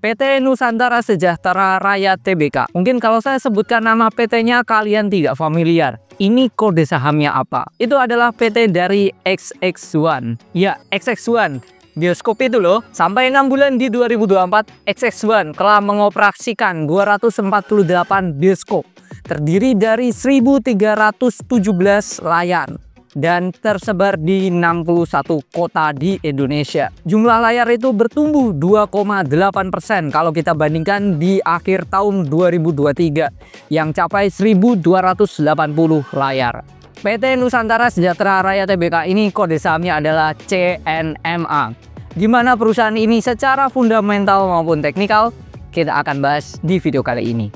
PT Nusantara Sejahtera Raya Tbk. Mungkin kalau saya sebutkan nama PT-nya kalian tidak familiar. Ini kode sahamnya apa? Itu adalah PT dari XX1. Ya, XX1. Bioskop itu loh. Sampai 6 bulan di 2024, XX1 telah mengoperasikan 248 bioskop. Terdiri dari 1.317 layar. Dan tersebar di 61 kota di Indonesia. Jumlah layar itu bertumbuh 2,8% kalau kita bandingkan di akhir tahun 2023 yang capai 1.280 layar. PT Nusantara Sejahtera Raya Tbk ini kode sahamnya adalah CNMA. Di mana perusahaan ini secara fundamental maupun teknikal kita akan bahas di video kali ini.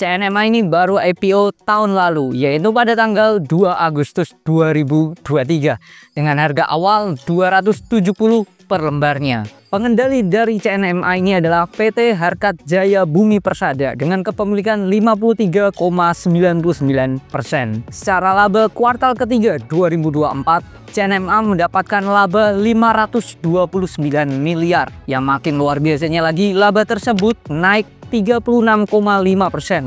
CNMA ini baru IPO tahun lalu, yaitu pada tanggal 2 Agustus 2023 dengan harga awal 270 per lembarnya. Pengendali dari CNMA ini adalah PT Harkat Jaya Bumi Persada dengan kepemilikan 53,99%. Secara laba kuartal ketiga 2024, CNMA mendapatkan laba 529 miliar. Yang makin luar biasanya lagi, laba tersebut naik 36,5%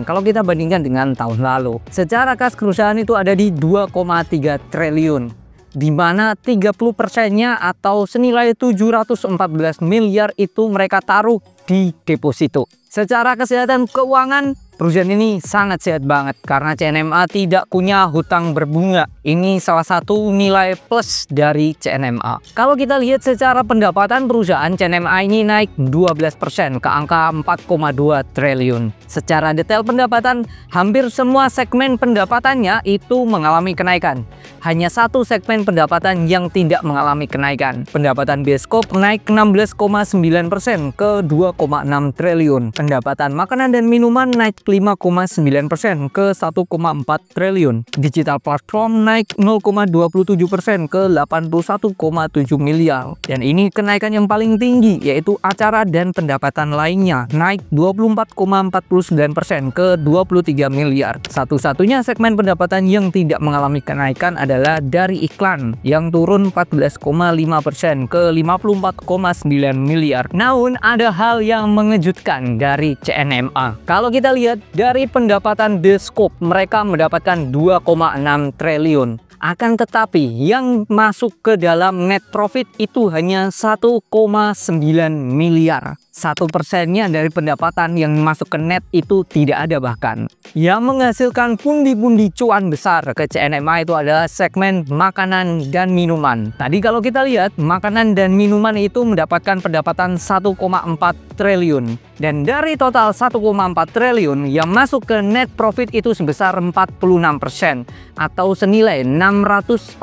kalau kita bandingkan dengan tahun lalu. Secara kas perusahaan itu ada di 2,3 triliun, di mana 30%-nya atau senilai 714 miliar itu mereka taruh di deposito. Secara kesehatan keuangan, perusahaan ini sangat sehat banget karena CNMA tidak punya hutang berbunga. Ini salah satu nilai plus dari CNMA. Kalau kita lihat secara pendapatan perusahaan, CNMA ini naik 12% ke angka 4,2 triliun. Secara detail pendapatan, hampir semua segmen pendapatannya itu mengalami kenaikan. Hanya satu segmen pendapatan yang tidak mengalami kenaikan. Pendapatan bioskop naik 16,9% ke 2,6 triliun. Pendapatan makanan dan minuman naik 5,9% ke 1,4 triliun. Digital platform naik 0,27% ke 81,7 miliar. Dan ini kenaikan yang paling tinggi, yaitu acara dan pendapatan lainnya naik 24,49% ke 23 miliar. Satu-satunya segmen pendapatan yang tidak mengalami kenaikan adalah dari iklan yang turun 14,5% ke 54,9 miliar. Namun ada hal yang mengejutkan dari CNMA. Kalau kita lihat dari pendapatan bioskop, mereka mendapatkan 2,6 triliun. Akan tetapi yang masuk ke dalam net profit itu hanya 1,9 miliar. 1%-nya dari pendapatan yang masuk ke net itu tidak ada bahkan. Yang menghasilkan pundi-pundi cuan besar ke CNMA itu adalah segmen makanan dan minuman. Tadi kalau kita lihat, makanan dan minuman itu mendapatkan pendapatan 1,4 triliun. Dan dari total 1,4 triliun yang masuk ke net profit itu sebesar 46% atau senilai 647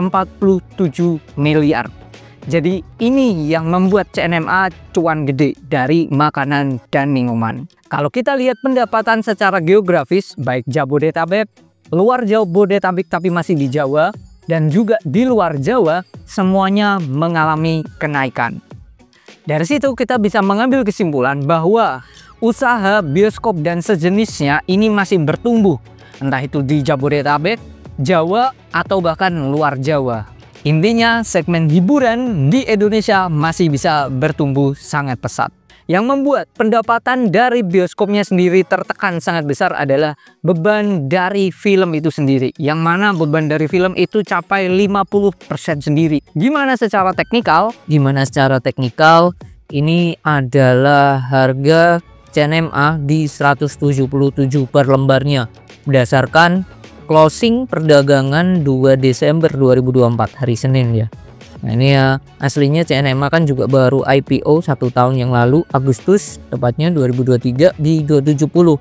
miliar. Jadi ini yang membuat CNMA cuan gede dari makanan dan minuman. Kalau kita lihat pendapatan secara geografis, baik Jabodetabek, luar Jabodetabek tapi masih di Jawa, dan juga di luar Jawa, semuanya mengalami kenaikan. Dari situ kita bisa mengambil kesimpulan bahwa usaha bioskop dan sejenisnya ini masih bertumbuh. Entah itu di Jabodetabek, Jawa, atau bahkan luar Jawa. Intinya segmen hiburan di Indonesia masih bisa bertumbuh sangat pesat. Yang membuat pendapatan dari bioskopnya sendiri tertekan sangat besar adalah beban dari film itu sendiri. Yang mana beban dari film itu capai 50% sendiri. Gimana secara teknikal? Ini adalah harga CNMA di 177 per lembarnya. Berdasarkan closing perdagangan 2 Desember 2024 hari Senin ya. Nah ini ya aslinya CNMA kan juga baru IPO 1 tahun yang lalu, Agustus tepatnya 2023 di 270.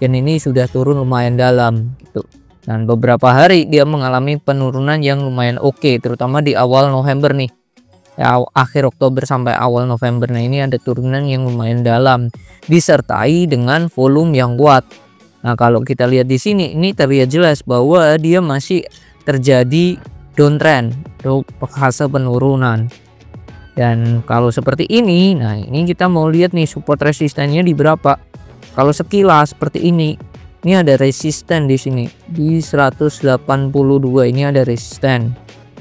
Dan ini sudah turun lumayan dalam gitu. Dan beberapa hari dia mengalami penurunan yang lumayan oke, terutama di awal November nih. Ya, akhir Oktober sampai awal November. Nah ini ada turunan yang lumayan dalam disertai dengan volume yang kuat. Nah, kalau kita lihat di sini, ini terlihat jelas bahwa dia masih terjadi downtrend atau fase penurunan. Dan kalau seperti ini, nah ini kita mau lihat nih support resistannya di berapa. Kalau sekilas seperti ini Ini ada resisten di sini di 182, ini ada resisten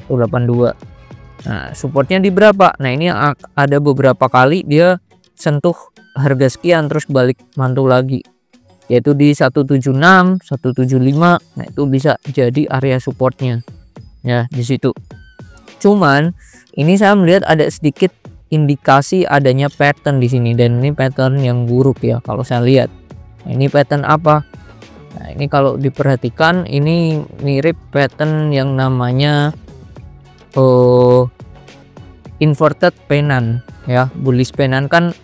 182. Nah, supportnya di berapa? Nah, ini ada beberapa kali dia sentuh harga sekian terus balik mantul lagi, yaitu di 176, 175. Nah, itu bisa jadi area supportnya ya di situ. Cuman ini saya melihat ada sedikit indikasi adanya pattern di sini, dan ini pattern yang buruk ya kalau saya lihat. Nah, ini pattern apa? Nah, ini kalau diperhatikan ini mirip pattern yang namanya inverted pennant ya. Bullish pennant kan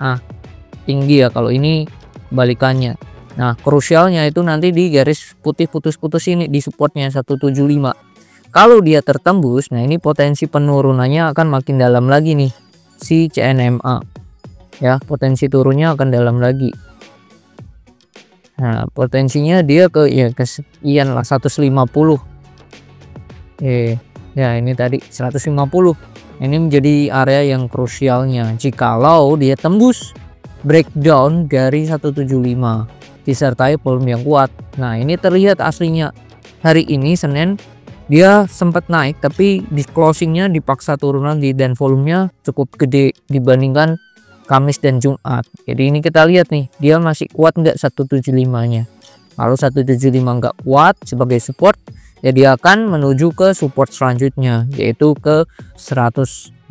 tinggi ya, kalau ini balikannya. Nah, krusialnya itu nanti di garis putih putus-putus ini di supportnya 175. Kalau dia tertembus, nah ini potensi penurunannya akan makin dalam lagi nih si CNMA ya, potensi turunnya akan dalam lagi. Nah, potensinya dia ke sekian lah, 150. Ya ini tadi 150. Ini menjadi area yang krusialnya jikalau dia tembus breakdown dari 175 disertai volume yang kuat. Nah, ini terlihat aslinya hari ini Senin dia sempat naik, tapi di closingnya dipaksa turunan dan volumenya cukup gede dibandingkan Kamis dan Jumat. Jadi ini kita lihat nih, dia masih kuat nggak 175-nya. Kalau 175 nggak kuat sebagai support, ya dia akan menuju ke support selanjutnya, yaitu ke 150.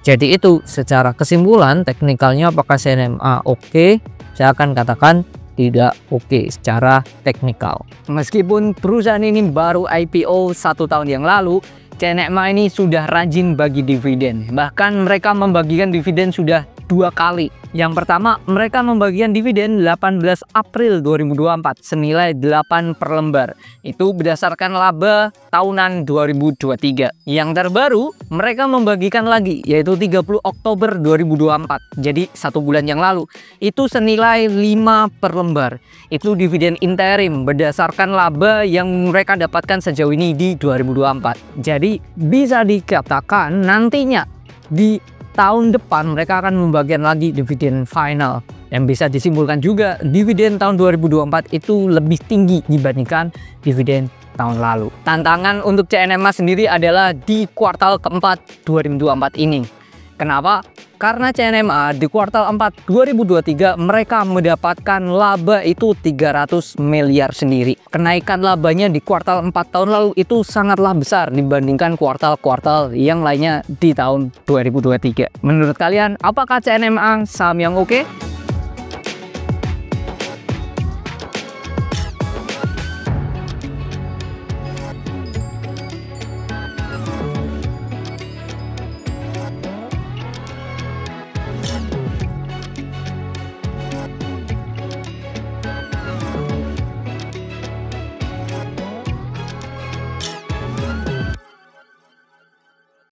Jadi itu secara kesimpulan teknikalnya apakah CNMA oke? Saya akan katakan tidak oke secara teknikal. Meskipun perusahaan ini baru IPO 1 tahun yang lalu, CNMA ini sudah rajin bagi dividen. Bahkan mereka membagikan dividen sudah 2 kali. Yang pertama, mereka membagikan dividen 18 April 2024 senilai 8 per lembar. Itu berdasarkan laba tahunan 2023. Yang terbaru, mereka membagikan lagi yaitu 30 Oktober 2024. Jadi 1 bulan yang lalu. Itu senilai 5 per lembar. Itu dividen interim berdasarkan laba yang mereka dapatkan sejauh ini di 2024. Jadi bisa dikatakan nantinya di tahun depan mereka akan membagikan lagi dividen final, yang bisa disimpulkan juga dividen tahun 2024 itu lebih tinggi dibandingkan dividen tahun lalu. Tantangan untuk CNMA sendiri adalah di kuartal keempat 2024 ini. Kenapa? Karena CNMA di kuartal 4 2023 mereka mendapatkan laba itu 300 miliar sendiri. Kenaikan labanya di kuartal 4 tahun lalu itu sangatlah besar dibandingkan kuartal-kuartal yang lainnya di tahun 2023. Menurut kalian, apakah CNMA saham yang oke?